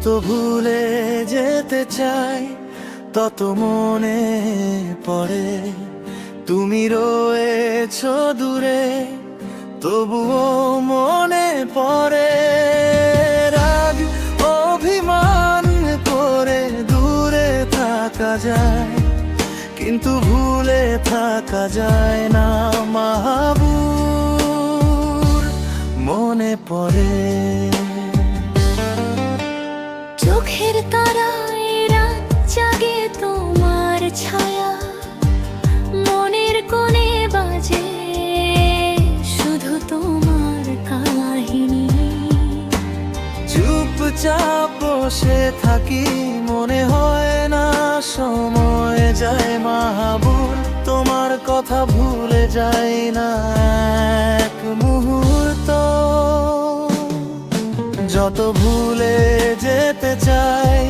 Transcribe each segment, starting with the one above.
যত ভুলে যেতে চাই তত মনে পড়ে তুমি রয়েছো দূরে, তবুও মনে পড়ে। রাগ অভিমান করে দূরে থাকা যায়, কিন্তু ভুলে থাকা যায় না মাহবুব, মনে পড়ে। চোখের তারায় রাত জাগে তোমার ছায়া, মনের কোণে বাজে শুধু তোমার কাহিনী। চুপচাপ বসে থাকি, মনে হয় না সময় যায় মাহবুব, তোমার কথা ভুলে যাই না এক মুহূর্ত। যত ভুলে যেতে চাই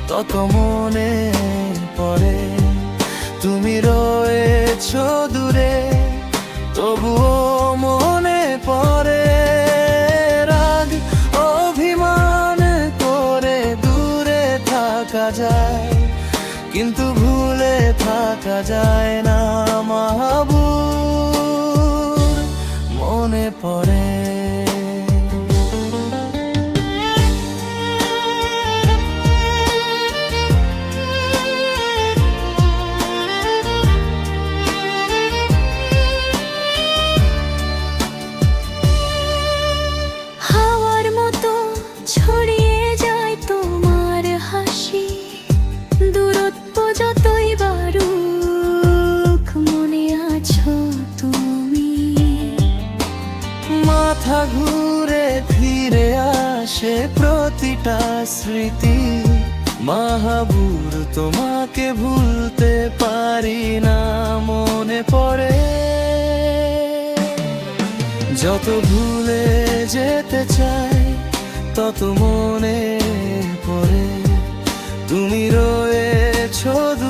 তত মনে পড়ে তুমি রয়েছো দূরে, তবুও মনে পড়ে। রাগ অভিমান করে দূরে থাকা যায়, কিন্তু ভুলে থাকা যায় না মাহবুব, মনে পড়ে। হাওয়ার মতো ছড়িয়ে যায় তোমার হাসি, দূরত্ব যতই বাড়ুক মনে আছো তুমি। মাথা ঘুরে ফিরে আসে প্রতিটা স্মৃতি, মাহবুব তোমাকে ভুলতে পারি না, মনে পড়ে। যত ভুলে যেতে চাই তত মনে পড়ে তুমি রয়েছো দূরে।